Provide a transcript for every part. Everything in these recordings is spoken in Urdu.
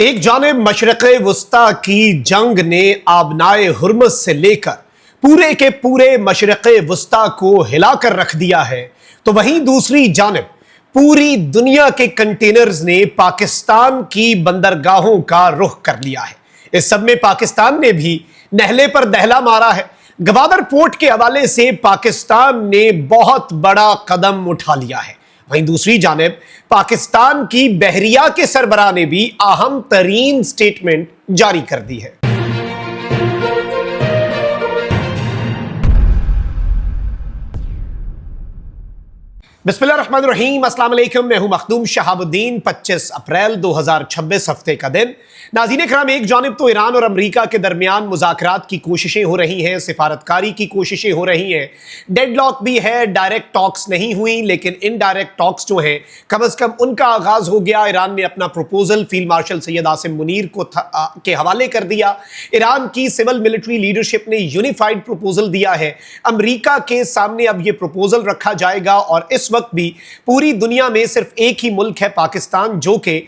ایک جانب مشرق وسطی کی جنگ نے آبنائے ہرمز سے لے کر پورے کے پورے مشرق وسطی کو ہلا کر رکھ دیا ہے، تو وہیں دوسری جانب پوری دنیا کے کنٹینرز نے پاکستان کی بندرگاہوں کا رخ کر لیا ہے۔ اس سب میں پاکستان نے بھی نہلے پر دہلا مارا ہے۔ گوادر پورٹ کے حوالے سے پاکستان نے بہت بڑا قدم اٹھا لیا ہے۔ وہیں دوسری جانب پاکستان کی بحریہ کے سربراہ نے بھی اہم ترین سٹیٹمنٹ جاری کر دی ہے۔ بسم اللہ الرحمن الرحیم، السلام علیکم، میں ہوں مخدوم شہاب الدین۔ 25 اپریل 2026 ہفتے کا دن۔ ناظرین کرام، ایک جانب تو ایران اور امریکہ کے درمیان مذاکرات کی کوششیں ہو رہی ہیں، سفارتکاری کی کوششیں ہو رہی ہیں، ڈیڈ لاک بھی ہے، ڈائریکٹ ٹاکس نہیں ہوئی، لیکن انڈائریکٹ ٹاکس جو ہیں کم از کم ان کا آغاز ہو گیا۔ ایران نے اپنا proposal field marshal Syed Asim Munir کے حوالے کر دیا۔ ایران کی سول ملٹری لیڈرشپ نے یونیفائیڈ پروپوزل دیا ہے۔ امریکہ کے سامنے اب یہ پروپوزل رکھا جائے گا، اور اس وقت بھی پوری دنیا میں صرف ایک ہی ملک ہے پاکستان، جو کہ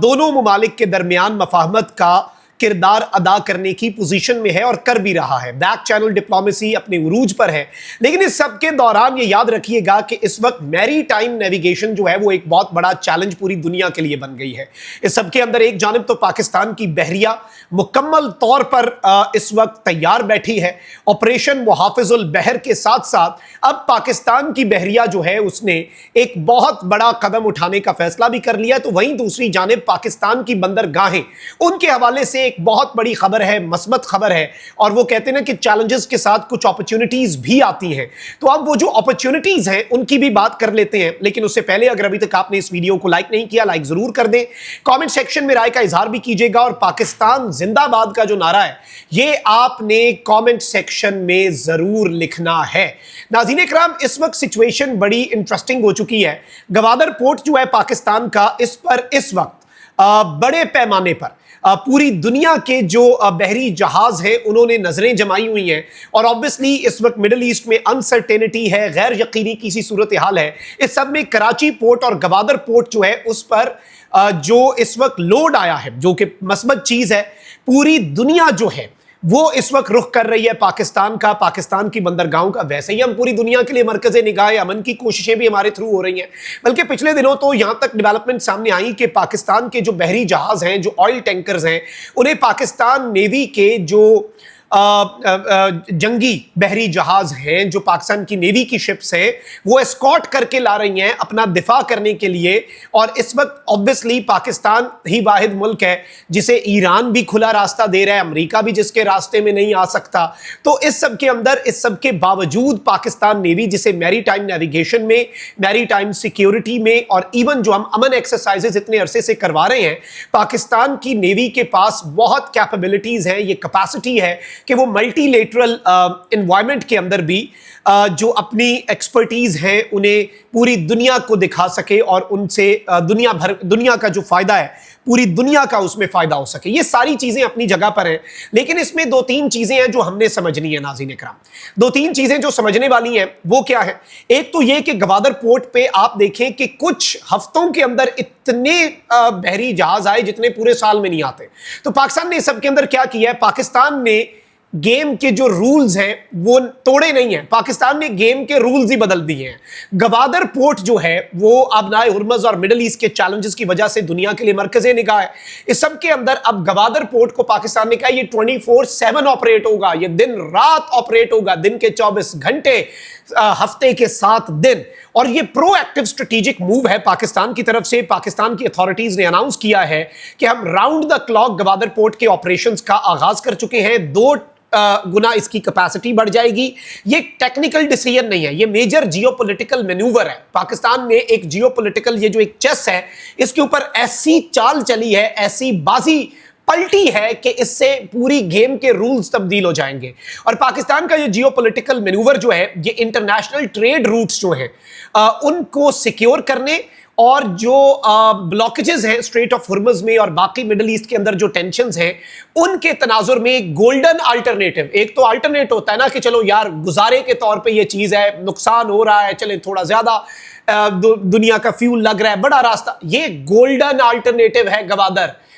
دونوں ممالک کے درمیان مفاہمت کا کردار ادا کرنے کی پوزیشن میں ہے اور کر بھی رہا ہے۔ بیک چینل ڈپلومیسی اپنے عروج پر ہے، لیکن اس سب کے دوران یہ یاد رکھیے گا کہ اس وقت میری ٹائم نیویگیشن جو ہے وہ ایک بہت بڑا چیلنج پوری دنیا کے لیے بن گئی ہے۔ اس سب کے اندر ایک جانب تو پاکستان کی بحریہ مکمل طور پر اس وقت تیار بیٹھی ہے۔ آپریشن محافظ البحر کے ساتھ ساتھ اب پاکستان کی بحریہ جو ہے اس نے ایک بہت بڑا قدم اٹھانے کا فیصلہ بھی کر لیا۔ تو وہیں دوسری جانب پاکستان کی بندرگاہیں، ان کے حوالے سے ایک بہت بڑی خبر ہے، مثبت خبر ہے، اور وہ کہتے ہیں نا کہ چیلنجز کے ساتھ کچھ اپرچونٹیز بھی آتی ہیں۔ تو اب وہ جو اپرچونٹیز ہیں ان کی بھی بات کر لیتے ہیں، لیکن اس سے پہلے اگر ابھی تک آپ نے اس ویڈیو کو لائک نہیں کیا، لائک ضرور کر دیں، کامنٹ سیکشن میں رائے کا اظہار بھی کیجیے گا، اور پاکستان زندہ باد کا جو نعرہ ہے یہ آپ نے کامنٹ سیکشن میں ضرور لکھنا ہے۔ ناظرین اکرام، اس وقت سچویشن بڑی انٹرسٹنگ ہو چکی ہے۔ گوادر پورٹ جو ہے پاکستان کا، اس پر اس وقت بڑے پیمانے پر پوری دنیا کے جو بحری جہاز ہیں انہوں نے نظریں جمائی ہوئی ہیں، اور obviously اس وقت مڈل ایسٹ میں انسرٹینٹی ہے، غیر یقینی کسی صورتحال ہے۔ اس سب میں کراچی پورٹ اور گوادر پورٹ جو ہے اس پر جو اس وقت لوڈ آیا ہے، جو کہ مثبت چیز ہے، پوری دنیا جو ہے وہ اس وقت رخ کر رہی ہے پاکستان کا، پاکستان کی بندرگاہوں کا۔ ویسے ہی ہم پوری دنیا کے لیے مرکز نگاہ امن کی کوششیں بھی ہمارے تھرو ہو رہی ہیں، بلکہ پچھلے دنوں تو یہاں تک ڈیولپمنٹ سامنے آئی کہ پاکستان کے جو بحری جہاز ہیں، جو آئل ٹینکرز ہیں، انہیں پاکستان نیوی کے جو جنگی بحری جہاز ہیں، جو پاکستان کی نیوی کی شپس ہیں، وہ اسکارٹ کر کے لا رہی ہیں اپنا دفاع کرنے کے لیے۔ اور اس وقت obviously پاکستان ہی واحد ملک ہے جسے ایران بھی کھلا راستہ دے رہا ہے، امریکہ بھی جس کے راستے میں نہیں آ سکتا۔ تو اس سب کے اندر، اس سب کے باوجود پاکستان نیوی، جسے میری ٹائم نیویگیشن میں، میری ٹائم سیکیورٹی میں، اور ایون جو ہم امن ایکسرسائزز اتنے عرصے سے کروا رہے ہیں، پاکستان کی نیوی کے پاس بہت کیپیبلٹیز ہیں، یہ کیپیسٹی ہے کہ وہ ملٹی لیٹرل انوائرمنٹ کے اندر بھی جو اپنی ایکسپرٹیز ہیں انہیں پوری دنیا کو دکھا سکے، اور ان سے دنیا کا جو فائدہ ہے پوری دنیا کا اس میں فائدہ ہو سکے۔ یہ ساری چیزیں اپنی جگہ پر ہیں، لیکن اس میں دو تین چیزیں ہیں جو ہم نے سمجھنی ہے۔ ناظرین اکرام، دو تین چیزیں جو سمجھنے والی ہیں وہ کیا ہے؟ ایک تو یہ کہ گوادر پورٹ پہ آپ دیکھیں کہ کچھ ہفتوں کے اندر اتنے بحری جہاز آئے جتنے پورے سال میں نہیں آتے۔ تو پاکستان نے اس سب کے اندر کیا کیا ہے؟ پاکستان نے گیم کے جو رولز ہیں وہ توڑے نہیں ہیں، پاکستان نے گیم کے رولز ہی بدل دیے ہیں۔ گوادر پورٹ جو ہے وہ آبنائے ہرمز اور مڈل ایسٹ کے چیلنجز کی وجہ سے دنیا کے لیے مرکز نگاہ ہے۔ اس سب کے اندر اب گوادر پورٹ کو پاکستان نے کہا یہ 24/7 آپریٹ ہوگا، یہ دن رات آپریٹ ہوگا، دن کے 24 گھنٹے، ہفتے کے 7 دن۔ اور یہ پرو ایکٹیو اسٹریٹجک موو ہے پاکستان کی طرف سے۔ پاکستان کی اتھارٹیز نے اناؤنس کیا ہے کہ ہم round the clock Gwadar port کے آپریشنز کا آغاز کر چکے ہیں، 2 گنا اس کی کیپیسٹی بڑھ جائے گی۔ یہ ٹیکنیکل ڈیسیژن نہیں ہے، یہ میجر جیو پولیٹیکل مینوور ہے۔ پاکستان نے ایک جیو پولیٹیکل، یہ جو ایک چیس ہے، اس کے اوپر ایسی چال چلی ہے، ایسی بازی پلٹی ہے کہ اس سے پوری گیم کے رولز تبدیل ہو جائیں گے۔ اور پاکستان کا یہ جیو پولیٹیکل مینوور جو ہے، یہ انٹرنیشنل ٹریڈ روٹس جو ہیں ان کو سیکیور کرنے، اور جو بلاکیجز ہیں اسٹریٹ آف ہرمز میں اور باقی مڈل ایسٹ کے اندر جو ٹینشنز ہیں، ان کے تناظر میں ایک گولڈن آلٹرنیٹو، ایک تو آلٹرنیٹ ہوتا ہے نا کہ چلو یار گزارے کے طور پہ یہ چیز ہے، نقصان ہو رہا ہے، چلیں تھوڑا زیادہ دنیا کا فیول لگ رہا ہے، بڑا راستہ، یہ گولڈن آلٹرنیٹو ہے گوادر۔